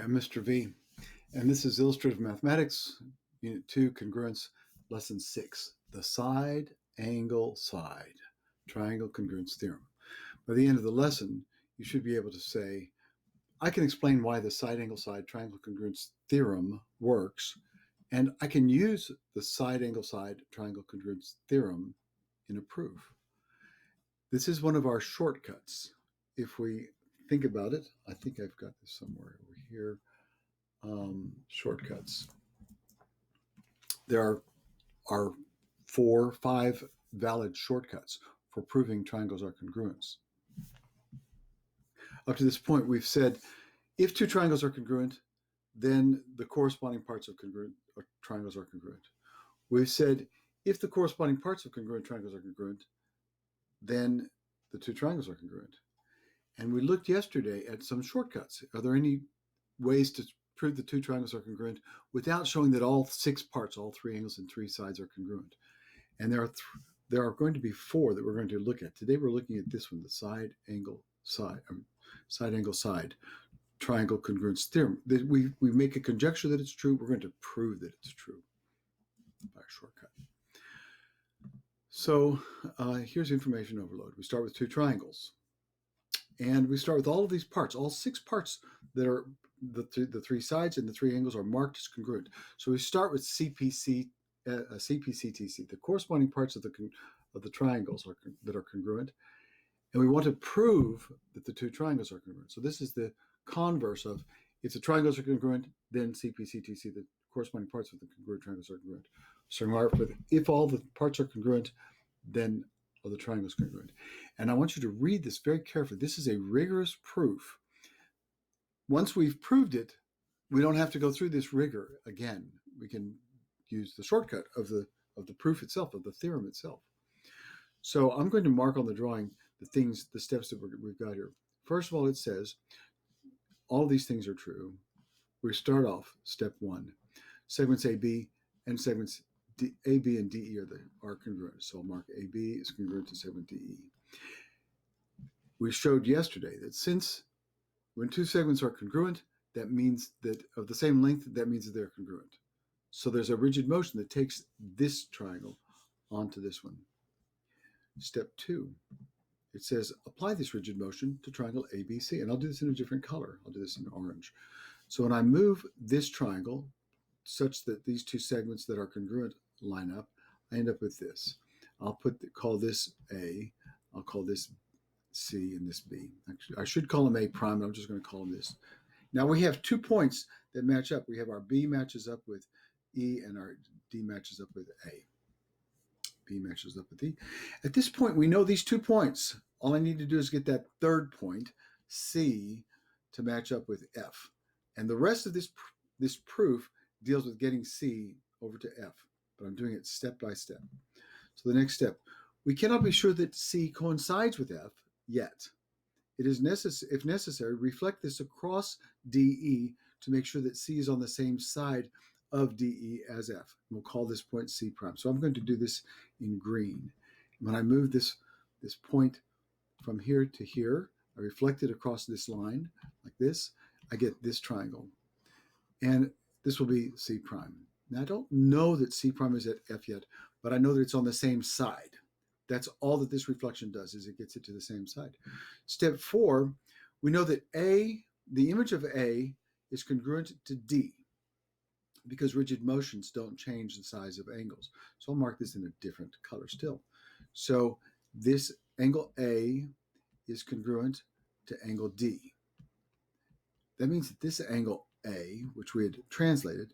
I'm Mr. V, and this is Illustrative Mathematics, Unit 2, Congruence, Lesson 6, the Side-Angle-Side, Triangle Congruence Theorem. By the end of the lesson, you should be able to say, I can explain why the Side-Angle-Side Triangle Congruence Theorem works, and I can use the Side-Angle-Side Triangle Congruence Theorem in a proof. This is one of our shortcuts. If we think about it, I think I've got this somewhere over here. Shortcuts. There are 5 valid shortcuts for proving triangles are congruent. Up to this point, we've said if two triangles are congruent, then the corresponding parts of triangles are congruent. We've said if the corresponding parts of congruent triangles are congruent, then the two triangles are congruent. And we looked yesterday at some shortcuts. Are there any ways to prove the two triangles are congruent without showing that all 6 parts, all 3 angles and 3 sides are congruent? And there are going to be 4 that we're going to look at. Today we're looking at this one, the Side-Angle-Side Triangle Congruence Theorem. We make a conjecture that it's true. We're going to prove that it's true by a shortcut. So here's information overload. We start with 2 triangles. And we start with all of these parts, all 6 parts that are the 3 sides and the 3 angles are marked as congruent. So we start with CPCTC, the corresponding parts of the triangles that are congruent. And we want to prove that the 2 triangles are congruent. So this is the converse of if the triangles are congruent, then CPCTC, the corresponding parts of the congruent triangles are congruent. So if all the parts are congruent, then the triangle is congruent. And I want you to read this very carefully. This is a rigorous proof. Once we've proved it, we don't have to go through this rigor again. We can use the shortcut of the proof itself, of the theorem itself. So I'm going to mark on the drawing the steps that we've got here. First of all, it says all these things are true. We start off step 1. Segments AB and segments AB and DE are congruent. So I'll mark AB is congruent to segment DE. We showed yesterday that when 2 segments are congruent, that means that of the same length, that means that they're congruent. So there's a rigid motion that takes this triangle onto this one. Step 2, it says apply this rigid motion to triangle ABC. And I'll do this in a different color. I'll do this in orange. So when I move this triangle such that these 2 segments that are congruent line up, I end up with this. I'll call this A, I'll call this C, and this B. Actually, I should call them A prime, but I'm just going to call them this. Now we have 2 points that match up. We have our B matches up with E and our D matches up with A. B matches up with E. At this point, we know these 2 points. All I need to do is get that 3rd point, C, to match up with F. And the rest of this proof deals with getting C over to F. But I'm doing it step by step. So the next step, we cannot be sure that C coincides with F yet. It is if necessary, reflect this across DE to make sure that C is on the same side of DE as F. We'll call this point C prime. So I'm going to do this in green. When I move this point from here to here, I reflect it across this line like this, I get this triangle. And this will be C prime. Now, I don't know that C prime is at F yet, but I know that it's on the same side. That's all that this reflection does, is it gets it to the same side. Step 4, we know that A, the image of A, is congruent to D because rigid motions don't change the size of angles. So I'll mark this in a different color still. So this angle A is congruent to angle D. That means that this angle A, which we had translated,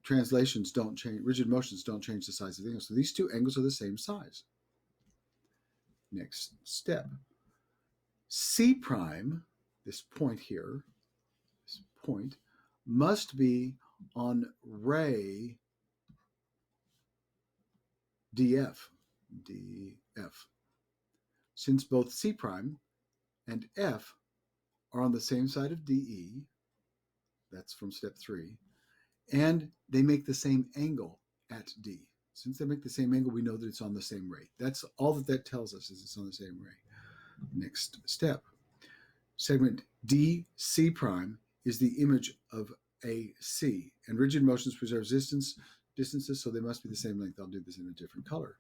translations don't change, rigid motions don't change the size of the angles. So these 2 angles are the same size. Next step. C prime, this point here, this point, must be on ray DF. Since both C prime and F are on the same side of DE, that's from step 3, and they make the same angle at D. Since they make the same angle, we know that it's on the same ray. That's all that tells us, is it's on the same ray. Next step. Segment DC prime is the image of AC, and rigid motions preserve distances, so they must be the same length. I'll do this in a different color.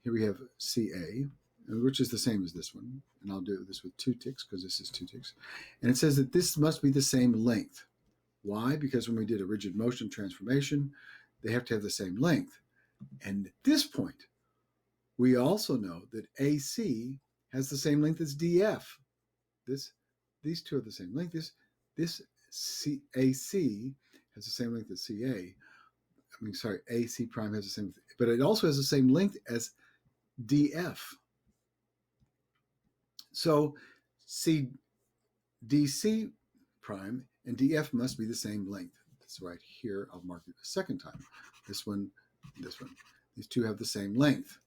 Here we have CA, which is the same as this one, and I'll do this with 2 ticks because this is 2 ticks. And it says that this must be the same length. Why? Because when we did a rigid motion transformation, they have to have the same length. And at this point, we also know that AC has the same length as DF. These two are the same length. This AC has the same length as CA. AC prime has the same, but it also has the same length as DF. So DC prime and DF must be the same length. That's right here. I'll mark it a second time. This one, this one. These two have the same length.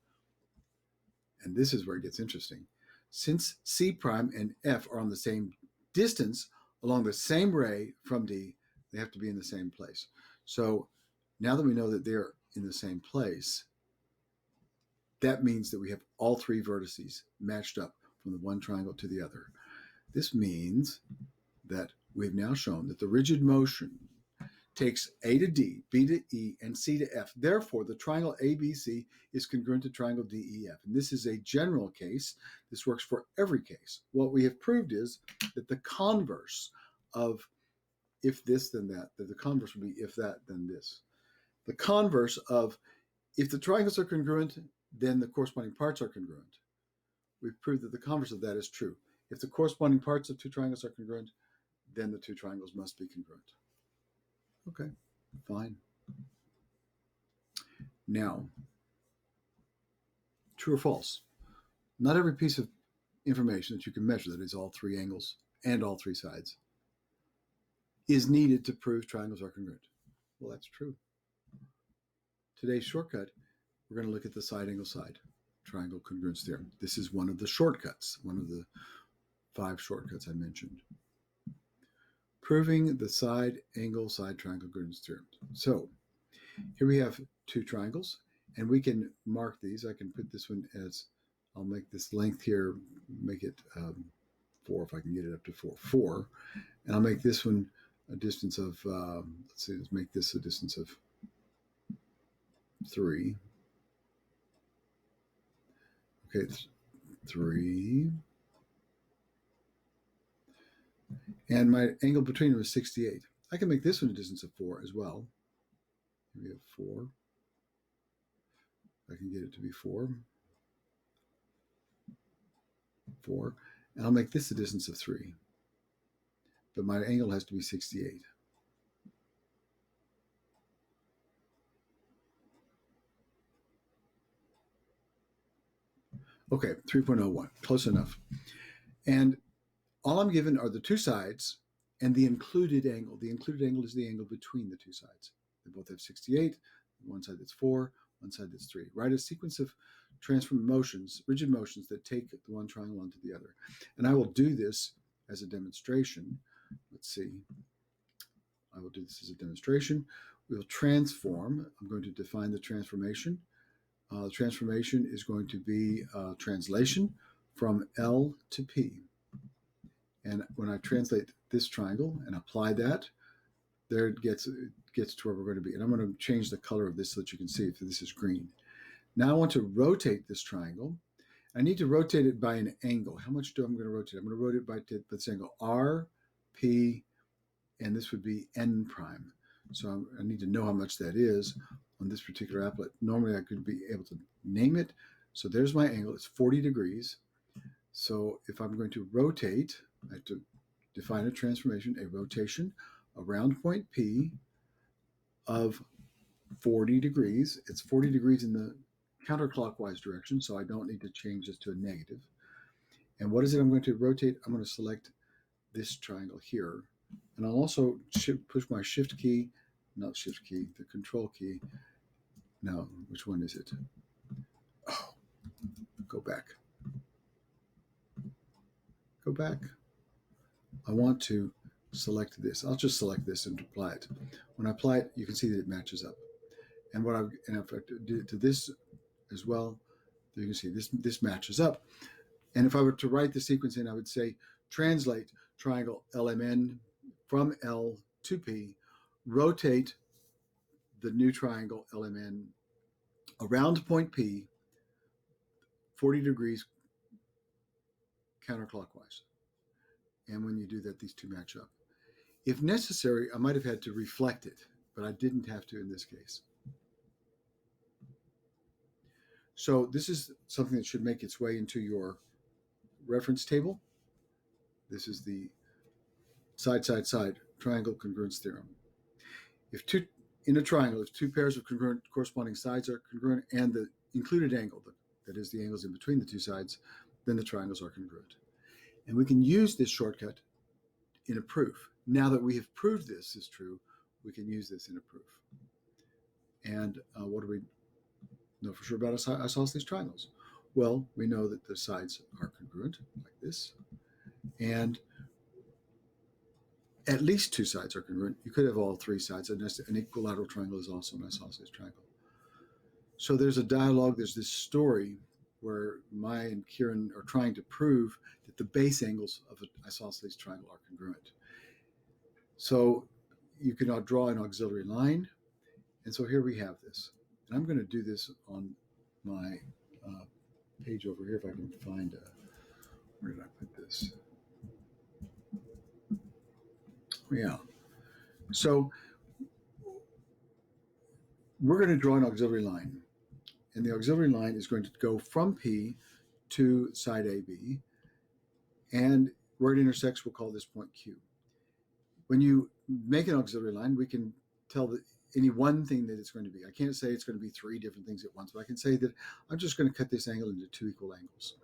And this is where it gets interesting. Since C prime and F are on the same distance along the same ray from D, they have to be in the same place. So now that we know that they're in the same place, that means that we have all 3 vertices matched up from the one triangle to the other. This means that we've now shown that the rigid motion takes A to D, B to E, and C to F. Therefore, the triangle ABC is congruent to triangle DEF. And this is a general case. This works for every case. What we have proved is that the converse of if this, then that the converse would be if that, then this. The converse of if the triangles are congruent, then the corresponding parts are congruent. We've proved that the converse of that is true. If the corresponding parts of 2 triangles are congruent, then the 2 triangles must be congruent. Okay, fine. Now, true or false? Not every piece of information that you can measure, that is all 3 angles and all 3 sides, is needed to prove triangles are congruent. Well, that's true. Today's shortcut, we're going to look at the side-angle-side triangle congruence theorem. This is one of the shortcuts, one of the 5 shortcuts I mentioned. Proving the side-angle-side triangle congruence theorem. So here we have 2 triangles, and we can mark these. I can put this one as, I'll make this length here, make it 4 if I can get it up to 4. And I'll make this one a distance of, let's make this a distance of 3. Okay, 3. And my angle between them is 68. I can make this one a distance of 4 as well. We have 4. I can get it to be 4. And I'll make this a distance of 3. But my angle has to be 68. Okay, 3.01, close enough. And all I'm given are the 2 sides and the included angle. The included angle is the angle between the 2 sides. They both have 68, one side that's 4, one side that's 3. Write a sequence of transform motions, rigid motions that take the one triangle onto the other. And I will do this as a demonstration. Let's see. I will do this as a demonstration. We'll transform. I'm going to define the transformation. The transformation is going to be translation from L to P. And when I translate this triangle and apply that, there it gets to where we're going to be. And I'm going to change the color of this so that you can see if this is green. Now I want to rotate this triangle. I need to rotate it by an angle. How much do I'm going to rotate? I'm going to rotate it by this angle R, P, and this would be N prime. So I need to know how much that is on this particular applet. Normally I could be able to name it. So there's my angle. It's 40 degrees. So if I'm going to rotate, I have to define a transformation, a rotation around point P of 40 degrees. It's 40 degrees in the counterclockwise direction, so I don't need to change this to a negative. And what is it I'm going to rotate? I'm going to select this triangle here. And I'll also push my shift key, not shift key, the control key. Now, which one is it? Oh, go back. Go back. I want to select this. I'll just select this and apply it. When I apply it, you can see that it matches up. And if I do it to this as well, you can see this matches up. And if I were to write the sequence in, I would say translate triangle LMN from L to P, rotate the new triangle LMN around point P 40 degrees counterclockwise. And when you do that, these two match up. If necessary, I might have had to reflect it, but I didn't have to in this case. So this is something that should make its way into your reference table. This is the side-side-side triangle congruence theorem. In a triangle, if two pairs of congruent corresponding sides are congruent and the included angle, that is the angles in between the two sides, then the triangles are congruent. And we can use this shortcut in a proof. Now that we have proved this is true, we can use this in a proof. And what do we know for sure about isosceles triangles? Well, we know that the sides are congruent, like this, and at least two sides are congruent. You could have all three sides. An equilateral triangle is also an isosceles triangle. So there's a dialogue, there's this story where Maya and Kieran are trying to prove that the base angles of an isosceles triangle are congruent. So you can now draw an auxiliary line. And so here we have this. And I'm going to do this on my page over here if I can find where did I put this? Yeah. So we're going to draw an auxiliary line. And the auxiliary line is going to go from P to side AB. And where it intersects, we'll call this point Q. When you make an auxiliary line, we can tell that any one thing that it's going to be. I can't say it's going to be three different things at once, but I can say that I'm just going to cut this angle into two equal angles.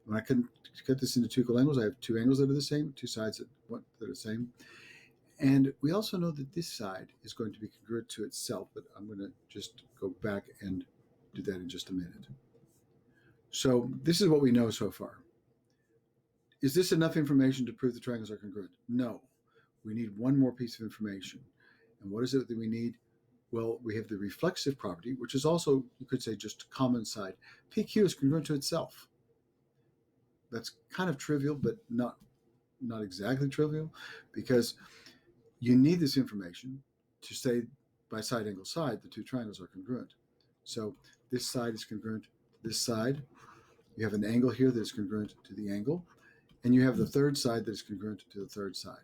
When I can cut this into two equal angles, I have two angles that are the same, two sides that are the same. And we also know that this side is going to be congruent to itself, but I'm going to just go back and do that in just a minute. So this is what we know so far. Is this enough information to prove the triangles are congruent? No. We need one more piece of information. And what is it that we need? Well, we have the reflexive property, which is also, you could say, just common side. PQ is congruent to itself. That's kind of trivial, but not exactly trivial, because you need this information to say by side angle side, the two triangles are congruent. So this side is congruent to this side. You have an angle here that is congruent to the angle, and you have the third side that is congruent to the third side.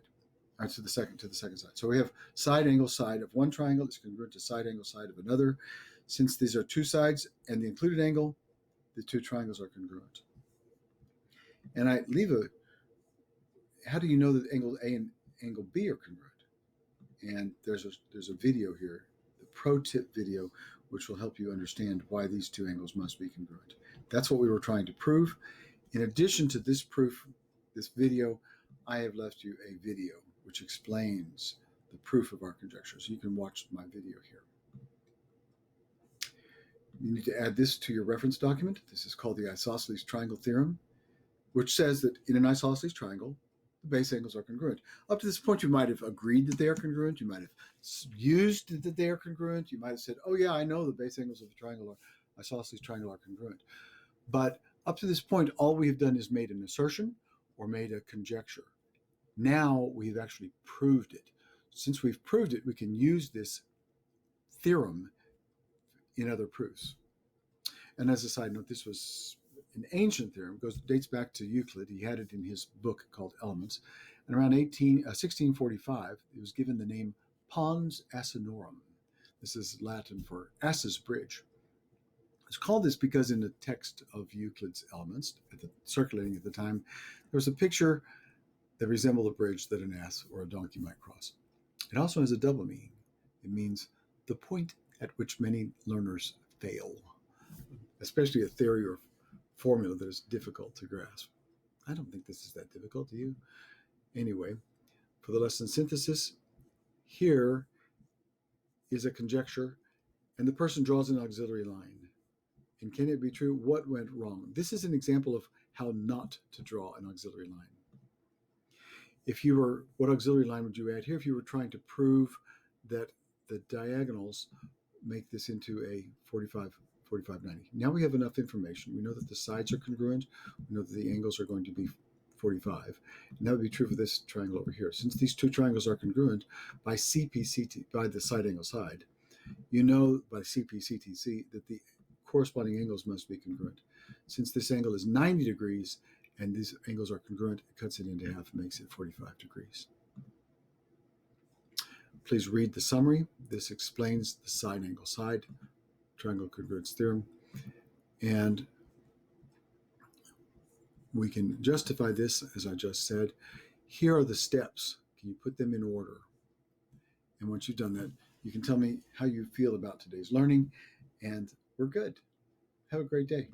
To the second side. So we have side angle side of one triangle is congruent to side angle side of another. Since these are two sides and the included angle, the two triangles are congruent. And I leave how do you know that angle A and angle B are congruent? And there's a video here, the pro tip video, which will help you understand why these two angles must be congruent. That's what we were trying to prove. In addition to this proof, this video, I have left you a video which explains the proof of our conjecture. So you can watch my video here. You need to add this to your reference document. This is called the Isosceles Triangle Theorem, which says that in an isosceles triangle, the base angles are congruent. Up to this point, you might have agreed that they are congruent. You might have used that they are congruent. You might have said, oh yeah, I know the base angles of the isosceles triangle are congruent. But up to this point, all we have done is made an assertion or made a conjecture. Now we've actually proved it. Since we've proved it, we can use this theorem in other proofs. And as a side note, this was an ancient theorem, dates back to Euclid. He had it in his book called Elements. And around 1645, it was given the name Pons Asinorum. This is Latin for ass's bridge. It's called this because in the text of Euclid's Elements, circulating at the time, there was a picture that resembled a bridge that an ass or a donkey might cross. It also has a double meaning. It means the point at which many learners fail, especially a theory or formula that is difficult to grasp. I don't think this is that difficult, do you? Anyway, for the lesson synthesis, here is a conjecture, and the person draws an auxiliary line. And can it be true? What went wrong? This is an example of how not to draw an auxiliary line. What auxiliary line would you add here if you were trying to prove that the diagonals make this into a 45, 90? Now we have enough information. We know that the sides are congruent. We know that the angles are going to be 45. And that would be true for this triangle over here. Since these two triangles are congruent by CPCT, by the side-angle-side, you know by CPCTC that the corresponding angles must be congruent. Since this angle is 90 degrees and these angles are congruent, it cuts it into half and makes it 45 degrees. Please read the summary. This explains the side-angle-side triangle congruence theorem. And we can justify this, as I just said. Here are the steps. Can you put them in order? And once you've done that, you can tell me how you feel about today's learning, and we're good. Have a great day.